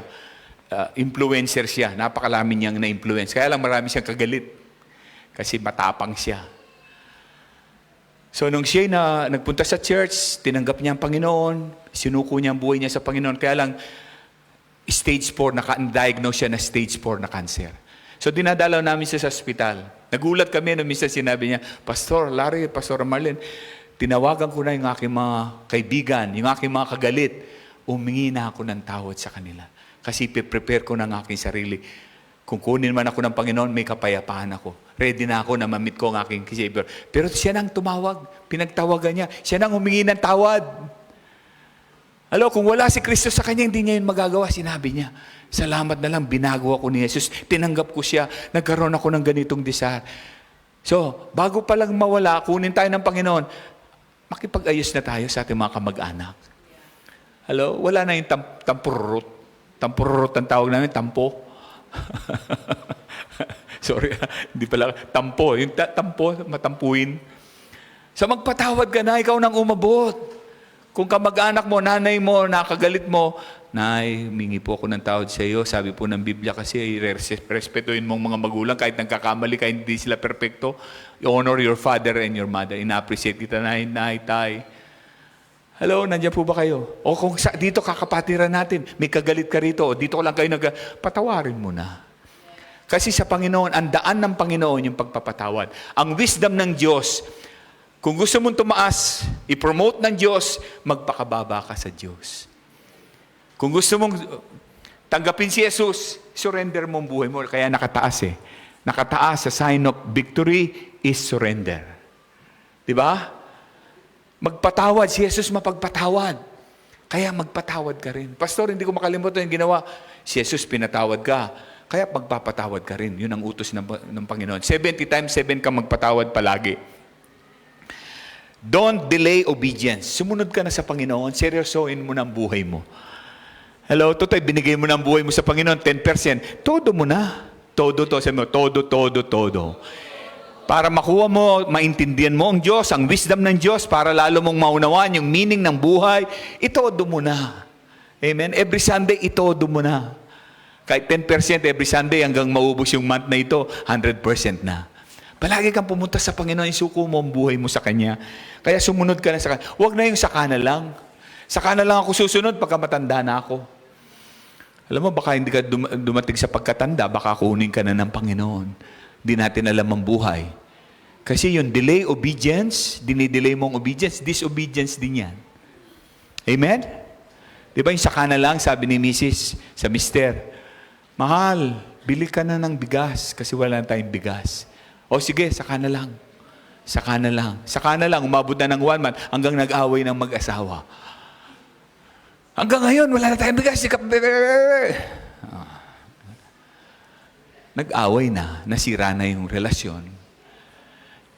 influencer siya. Napakalami niyang na-influence. Kaya lang marami siyang kagalit. Kasi matapang siya. So nung siya nagpunta sa church, tinanggap niya ang Panginoon, sinuko niya ang buhay niya sa Panginoon. Kaya lang, stage 4, naka-diagnose siya na stage 4 na cancer. So dinadalaw namin siya sa ospital. Nagulat kami nung minsan sinabi niya, Pastor Larry, Pastor Marlene, tinawagan ko na yung aking mga kaibigan, yung aking mga kagalit. Umingi na ako ng tawad sa kanila. Kasi prepare ko ng aking sarili. Kung kunin man ako ng Panginoon, may kapayapaan ako. Ready na ako na mamit ko ang aking Savior. Pero siya nang tumawag, pinagtawagan niya. Siya nang humingi ng tawad. Kung wala si Kristo sa kanya, hindi niya yun magagawa. Sinabi niya, salamat na lang, binago ako ni Jesus. Tinanggap ko siya, nagkaroon ako ng ganitong desire. So, bago pa lang mawala, kunin tayo ng Panginoon, makipag-ayos na tayo sa ating mga kamag-anak. Wala na yung tampururut. Tampururut ang tawag namin, tampo. Sorry, hindi pala. Tampo. Yung tampo, matampuin. So magpatawad ka na, ikaw nang umabot. Kung kamag-anak mo, nanay mo, nakagalit mo, Nay, humingi po ako ng tawad sa iyo. Sabi po ng Biblia kasi, respetuhin mong mga magulang kahit nagkakamali, kahit hindi sila perfecto. Honor your father and your mother. Ina-appreciate kita, Nay, Tay. Nandiyan po ba kayo? O kung dito kakapatiran natin, may kagalit ka rito, o dito lang kayo patawarin mo na. Kasi sa Panginoon, ang daan ng Panginoon yung pagpapatawad. Ang wisdom ng Diyos, kung gusto mong tumaas, i-promote ng Diyos, magpakababa ka sa Diyos. Kung gusto mong tanggapin si Jesus, surrender mo ang buhay mo. Kaya nakataas Nakataas sa sign of victory is surrender. Diba? Magpatawad. Si Jesus mapagpatawad. Kaya magpatawad ka rin. Pastor, hindi ko makalimutan yung ginawa. Si Jesus pinatawad ka. Kaya magpapatawad ka rin. Yun ang utos ng Panginoon. 70 times 7 ka magpatawad palagi. Don't delay obedience. Sumunod ka na sa Panginoon. Seryosoin mo na ang buhay mo. Totoy, binigay mo na ang buhay mo sa Panginoon, 10%. Todo mo na. Todo to. Sabi mo, todo. Para makuha mo, maintindihan mo ang Diyos, ang wisdom ng Diyos, para lalo mong maunawaan yung meaning ng buhay, itodo mo na. Amen? Every Sunday, itodo mo na. Kahit 10% every Sunday hanggang maubos yung month na ito, 100% na. Palagi kang pumunta sa Panginoon, isuko mo ang buhay mo sa Kanya. Kaya sumunod ka na sa Kanya. Huwag na yung saka na lang. Saka na lang ako susunod pagka matanda na ako. Alam mo, baka hindi ka dumating sa pagkatanda, baka kunin ka na ng Panginoon. Hindi natin alam ang buhay. Kasi yung delay obedience, dinidelay mong obedience, disobedience din yan. Amen? Di ba yung saka na lang, sabi ni Mrs. sa Mister, mahal, bili ka na ng bigas kasi wala na tayong bigas. O sige, saka na lang. Saka na lang. Saka na lang, umabot na ng 1 month hanggang nag-away ng mag-asawa. Hanggang ngayon, wala na tayong bigas. Nag-away na, nasira na yung relasyon.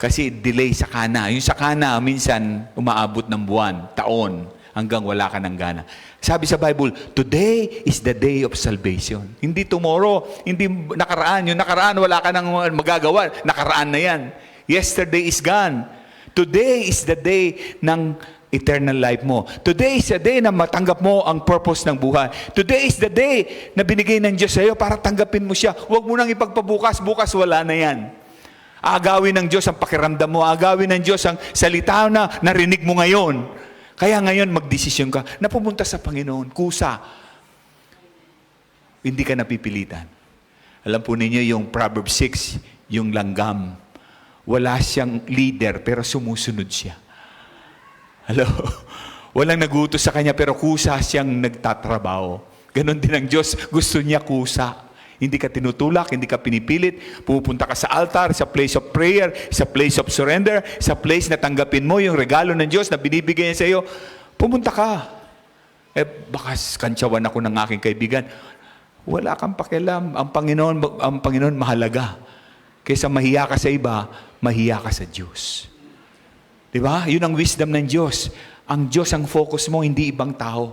Kasi delay sa kana. Yung sa kana, minsan umaabot ng buwan, taon, hanggang wala ka ng gana. Sabi sa Bible, today is the day of salvation. Hindi tomorrow, hindi nakaraan. Yung nakaraan, wala ka nang magagawa. Nakaraan na yan. Yesterday is gone. Today is the day ng eternal life mo. Today is the day na matanggap mo ang purpose ng buhay. Today is the day na binigay ng Diyos sa iyo para tanggapin mo siya. Huwag mo nang ipagpabukas. Bukas wala na yan. Agawin ng Diyos ang pakiramdam mo. Agawin ng Diyos ang salita na narinig mo ngayon. Kaya ngayon magdesisyon ka na pumunta sa Panginoon. Kusa. Hindi ka napipilitan. Alam po ninyo yung Proverbs 6, yung langgam. Wala siyang leader pero sumusunod siya. Walang nagutos sa kanya pero kusa siyang nagtatrabaho. Ganon din ang Diyos. Gusto niya kusa. Hindi ka tinutulak, hindi ka pinipilit. Pupunta ka sa altar, sa place of prayer, sa place of surrender, sa place na tanggapin mo yung regalo ng Diyos na binibigay niya sa iyo. Pumunta ka. Baka kantsawan ako ng aking kaibigan. Wala kang pakialam. Ang Panginoon mahalaga. Kaysa mahiya ka sa iba, mahiya ka sa Diyos. Di ba? Yun ang wisdom ng Diyos. Ang Diyos ang focus mo, hindi ibang tao.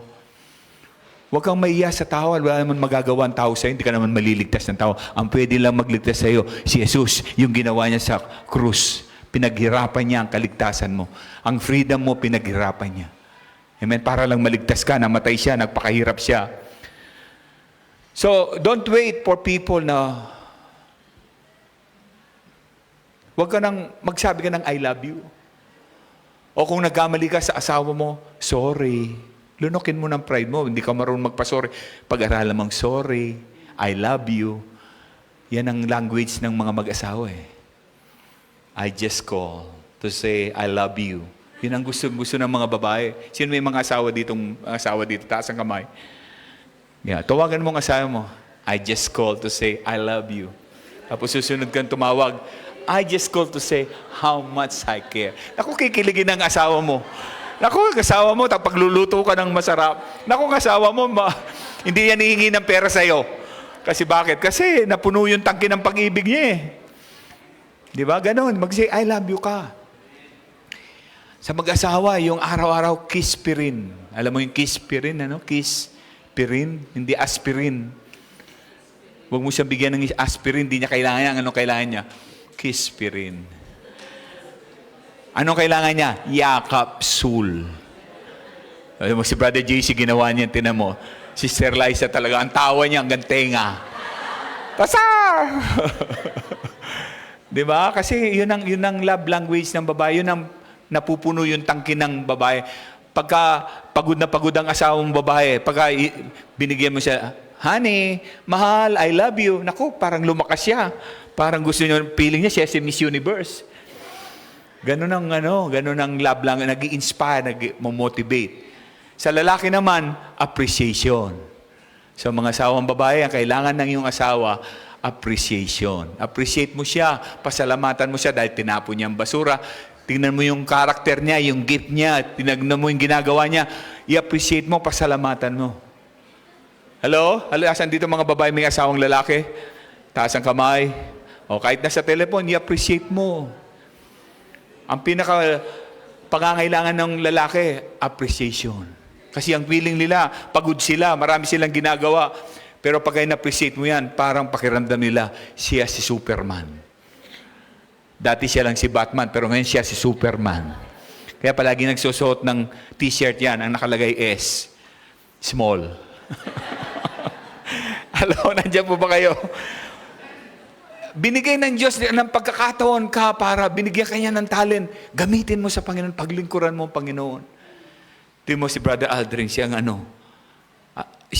Huwag kang mahiya sa tao. Wala naman magagawa ang tao sa'yo. Hindi ka naman maliligtas ng tao. Ang pwede lang magligtas sa'yo, si Jesus, yung ginawa niya sa krus. Pinaghirapan niya ang kaligtasan mo. Ang freedom mo, pinaghirapan niya. Amen? Para lang maligtas ka, namatay siya, nagpakahirap siya. So, don't wait for people na huwag ka nang magsabi ka ng I love you. O kung nagkamali ka sa asawa mo, sorry. Lunukin mo ng pride mo. Hindi ka marunong magpa-sorry. Pag-aralan mong sorry, I love you. Yan ang language ng mga mag-asawa eh. I just call to say I love you. Yun ang gusto ng mga babae. Sino may mga asawa dito? Taas ang kamay. Yeah, tawagan mo ang asawa mo. I just call to say I love you. Tapos susunod kang tumawag. I just call to say how much I care. Naku, kikiligin ng asawa mo. Naku, asawa mo, pagluluto ka ng masarap. Naku, asawa mo, hindi yan hihingi ng pera sa'yo. Kasi bakit? Kasi napuno yung tangke ng pag-ibig niya eh. Di ba? Ganon. Mag-say, I love you ka. Sa mag-asawa, yung araw-araw, kispirin. Alam mo yung kispirin, ano? Kispirin, hindi aspirin. Huwag mo siyang bigyan ng aspirin, hindi niya kailangan yan. Anong kailangan niya? Kispirin. Anong kailangan niya? Yakapsul. Alam mo, si Brother JC ginawa niya, tinan mo. Sister Liza talaga, ang tawa niya hanggang tenga. Pasar! Diba? Kasi yun ang love language ng babae. Yun ang napupuno yung tangki ng babae. Pagka pagod na pagod ang asawang babae, pagka binigyan mo siya, honey, mahal, I love you. Naku, parang lumakas siya. Parang gusto niya, feeling niya siya si Miss Universe. Ganun ang love lang, nag-i-inspire, nag-motivate. Sa lalaki naman, appreciation. Sa mga asawang babae, ang kailangan ng iyong asawa, appreciation. Appreciate mo siya, pasalamatan mo siya dahil tinapon niya ang basura. Tingnan mo yung karakter niya, yung gift niya, tinagnan mo yung ginagawa niya, i-appreciate mo, pasalamatan mo. Hello? Asan dito mga babae may asawang lalaki? Taas ang kamay. O kahit nasa telepon, i-appreciate mo. Ang pangangailangan ng lalaki, appreciation. Kasi ang feeling nila, pagod sila, marami silang ginagawa. Pero pag in-appreciate mo yan, parang pakiramdam nila, siya si Superman. Dati siya lang si Batman, pero ngayon siya si Superman. Kaya palagi nagsusuot ng t-shirt yan, ang nakalagay S. Small. Hello, nandiyan po ba kayo? Binigay ng Diyos ng pagkakataon ka para binigyan kanya ng talent. Gamitin mo sa Panginoon, paglingkuran mo ang Panginoon. Tingnan mo si Brother Aldrin, siya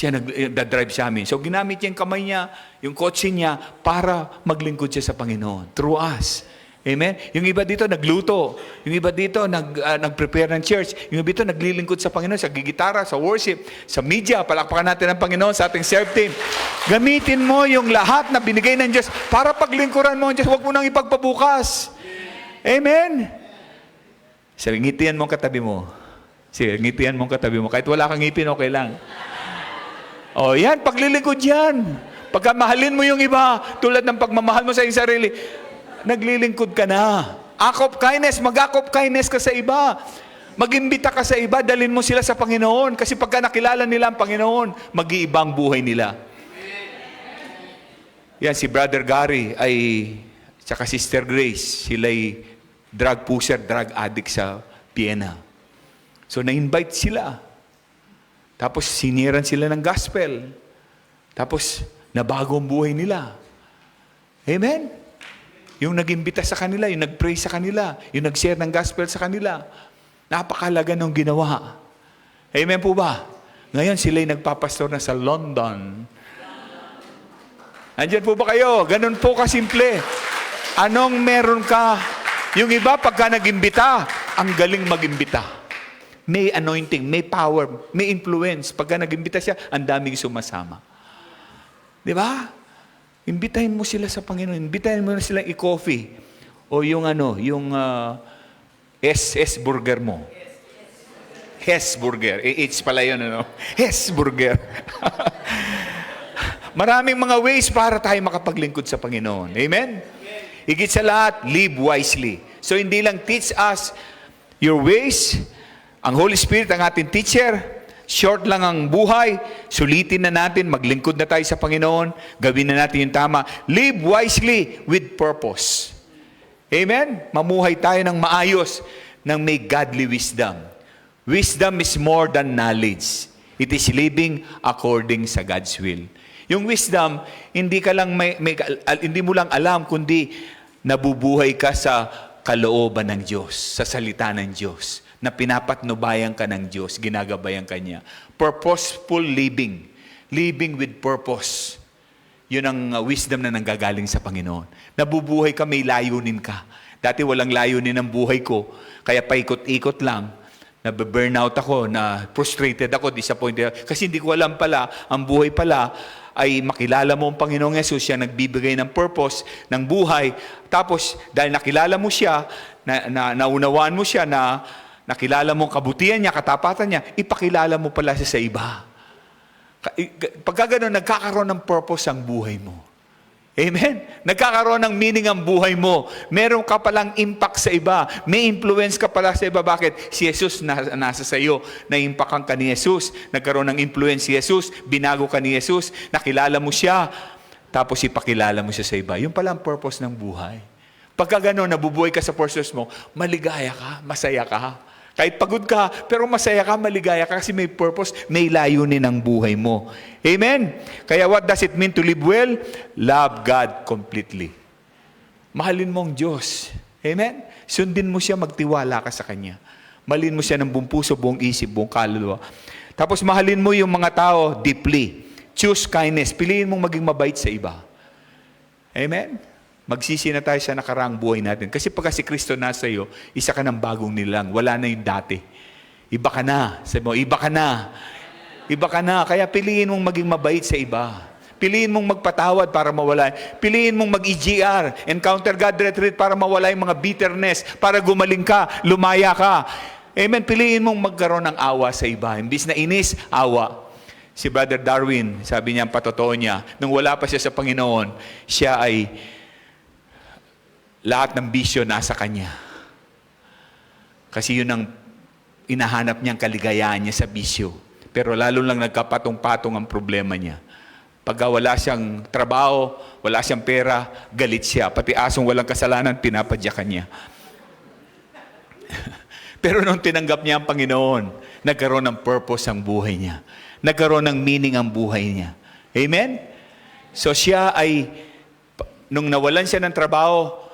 nag-drive sa amin. So ginamit niya yung kamay niya, yung kotse niya, para maglingkod siya sa Panginoon. Through us. Amen? Yung iba dito nagluto. Yung iba dito nag-prepare ng church. Yung iba dito naglilingkod sa Panginoon, sa gigitara, sa worship, sa media. Palakpakan natin ang Panginoon sa ating serve team. Gamitin mo yung lahat na binigay ng Diyos para paglingkuran mo ang Diyos. Huwag mo nang ipagpabukas. Amen? Sige, ngitian mo ang katabi mo. Sige, ngitian mo ang katabi mo. Kahit wala kang ngipin, okay lang. O yan, paglilingkod yan. Pagka mahalin mo yung iba, tulad ng pagmamahal mo sa iyong sarili, naglilingkod ka na. Act of kindness, mag-act of kindness ka sa iba. Mag-imbita ka sa iba, dalhin mo sila sa Panginoon. Kasi pagka nakilala nila ang Panginoon, mag-iibang buhay nila. Yan, si Brother Gary tsaka Sister Grace, sila'y drug pusher, drug addict sa Vienna. So, na-invite sila. Tapos, siniran sila ng gospel. Tapos, nabago ang buhay nila. Amen? Yung nag-imbita sa kanila, yung nag-pray sa kanila, yung nag-share ng gospel sa kanila. Napakalaga ng ginawa. Amen po ba? Ngayon, sila'y nagpapastor na sa London. Andiyan po ba kayo? Ganun po kasimple. Anong meron ka? Yung iba, pagka nag-imbita, ang galing mag-imbita. May anointing, may power, may influence. Pagka nag-imbita siya, ang daming sumasama. Di ba? Imbitahin mo sila sa Panginoon. Imbitahin mo na silang i-coffee. O yung SS burger mo. Hesburger. H pala yun, ano? Hesburger. Maraming mga ways para tayo makapaglingkod sa Panginoon. Amen? Higit sa lahat, live wisely. So hindi lang teach us your ways. Ang Holy Spirit, ang ating teacher. Short lang ang buhay. Sulitin na natin. Maglingkod na tayo sa Panginoon. Gawin na natin yung tama. Live wisely with purpose. Amen? Mamuhay tayo ng maayos, ng may godly wisdom. Wisdom is more than knowledge. It is living according sa God's will. Yung wisdom, hindi hindi mo lang alam, kundi nabubuhay ka sa kalooban ng Diyos, sa salita ng Diyos, na pinapatnubayan ka ng Diyos, ginagabayan ka niya. Purposeful living. Living with purpose. Yun ang wisdom na nanggagaling sa Panginoon. Nabubuhay ka, may layunin ka. Dati walang layunin ang buhay ko, kaya paikot-ikot lang. Nabe-burnout ako, na frustrated ako, disappointed ako. Kasi hindi ko alam pala, ang buhay pala ay makilala mo ang Panginoong Yesus, siya nagbibigay ng purpose ng buhay. Tapos, dahil nakilala mo siya, naunawaan mo siya, nakilala mo ang kabutihan niya, katapatan niya, ipakilala mo pala siya sa iba. Pagka gano'n, nagkakaroon ng purpose ang buhay mo. Amen? Nagkakaroon ng meaning ang buhay mo. Meron ka palang impact sa iba. May influence ka pala sa iba. Bakit? Si Jesus nasa sa iyo. Na-impactan ka ni Jesus. Nagkaroon ng influence si Jesus. Binago ka ni Jesus. Nakilala mo siya. Tapos ipakilala mo siya sa iba. Yun pala ang purpose ng buhay. Pagka gano'n, nabubuhay ka sa purpose mo, maligaya ka, masaya ka. Kahit pagod ka, pero masaya ka, maligaya ka kasi may purpose, may layunin ang buhay mo. Amen? Kaya what does it mean to live well? Love God completely. Mahalin mo ang Diyos. Amen? Sundin mo siya, magtiwala ka sa Kanya. Mahalin mo siya ng buong puso, buong isip, buong kaluluwa. Tapos mahalin mo yung mga tao deeply. Choose kindness. Piliin mong maging mabait sa iba. Amen? Magsisi na tayo sa nakaraang buhay natin. Kasi pagka si Kristo nasa iyo, isa ka ng bagong nilang. Wala na yung dati. Iba ka na. Sabi mo, iba ka na. Iba ka na. Kaya piliin mong maging mabait sa iba. Piliin mong magpatawad para mawala. Piliin mong mag-EGR, Encounter God Retreat, para mawala yung mga bitterness, para gumaling ka, lumaya ka. Amen. Piliin mong magkaroon ng awa sa iba. Imbis na inis, awa. Si Brother Darwin, sabi niya, patotoo niya, nung wala pa siya sa Panginoon, siya ay lahat ng bisyo nasa kanya. Kasi yun ang inahanap niyang kaligayahan niya sa bisyo. Pero lalo lang nagkapatong-patong ang problema niya. Pagka wala siyang trabaho, wala siyang pera, galit siya. Pati asong walang kasalanan, pinapadyakan niya. Pero nung tinanggap niya ang Panginoon, nagkaroon ng purpose ang buhay niya. Nagkaroon ng meaning ang buhay niya. Amen? So siya ay, nung nawalan siya ng trabaho,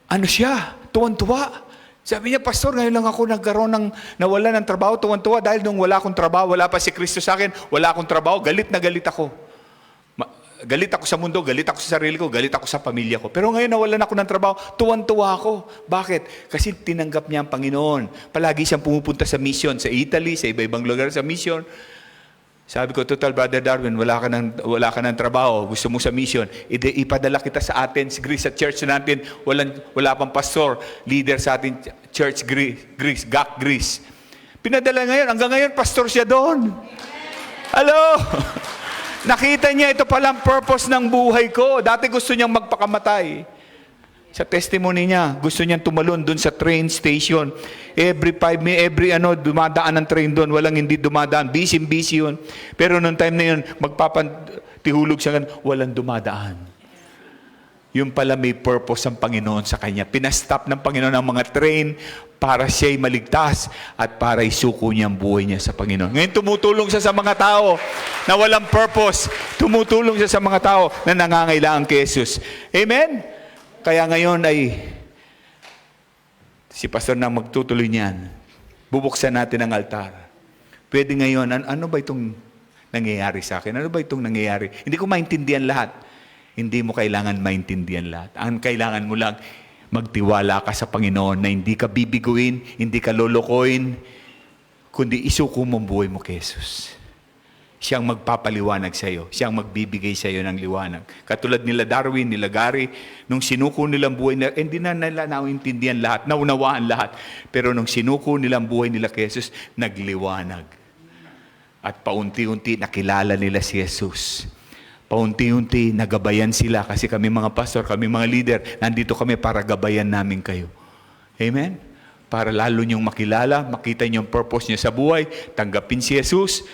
ano siya? Tuwan-tuwa. Sabi niya, Pastor, ngayon lang ako nawala ng trabaho, tuwan-tuwa, dahil nung wala akong trabaho, wala pa si Kristo sa akin, wala akong trabaho, galit na galit ako. Galit ako sa mundo, galit ako sa sarili ko, galit ako sa pamilya ko. Pero ngayon nawalan ako ng trabaho, tuwan-tuwa ako. Bakit? Kasi tinanggap niya ang Panginoon. Palagi siyang pumupunta sa mission, sa Italy, sa iba-ibang lugar sa mission. Sabi ko, total, Brother Darwin, wala ka ng trabaho, gusto mo sa mission, ipadala kita sa Athens, Greece, sa church natin, wala pang pastor, leader sa ating church, Greece, GAC, Greece. Pinadala ngayon, hanggang ngayon, pastor siya doon. Hello? Nakita niya, ito palang purpose ng buhay ko. Dati gusto niyang magpakamatay. Sa testimony niya, gusto niyang tumalon doon sa train station. Every dumadaan ng train doon. Walang hindi dumadaan. Busy yun. Pero noong time na yun, magpapantihulog siya, walang dumadaan. Yung pala may purpose ang Panginoon sa kanya. Pinastop ng Panginoon ang mga train para siya'y maligtas at para isuko niya ang buhay niya sa Panginoon. Ngayon tumutulong siya sa mga tao na walang purpose. Tumutulong siya sa mga tao na nangangailangan kay Jesus. Amen? Kaya ngayon ay si Pastor na magtutuloy niyan. Bubuksan natin ang altar. Pwede ngayon, ano ba itong nangyayari sa akin? Ano ba itong nangyayari? Hindi ko maintindihan lahat. Hindi mo kailangan maintindihan lahat. Ang kailangan mo lang, magtiwala ka sa Panginoon na hindi ka bibiguin, hindi ka lolokohin, kundi isuko mo ang buhay mo kay Jesus. Siyang magpapaliwanag sa iyo. Siyang magbibigay sa iyo ng liwanag. Katulad nila Darwin, nila Gary, nung sinuko nilang buhay nila, hindi na nila naintindihan lahat, naunawaan lahat. Pero nung sinuko nilang buhay nila kay Jesus, nagliwanag. At paunti-unti nakilala nila si Jesus. Paunti-unti nagabayan sila kasi kami mga pastor, kami mga leader, nandito kami para gabayan namin kayo. Amen? Para lalo niyong makilala, makita niyong purpose niyo sa buhay, tanggapin si Jesus,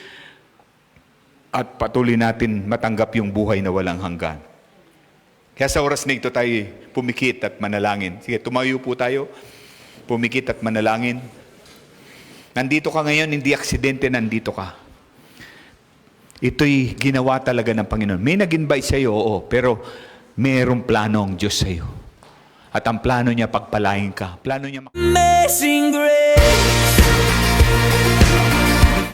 at patuloy natin matanggap yung buhay na walang hanggan. Kaya sa oras na ito tayo pumikit at manalangin. Sige, tumayo po tayo. Pumikit at manalangin. Nandito ka ngayon, hindi aksidente, nandito ka. Ito'y ginawa talaga ng Panginoon. May nag-invite sa iyo, oo, pero mayroong plano ang Diyos sa iyo. At ang plano niya, pagpalain ka. Plano niya... Amazing grace.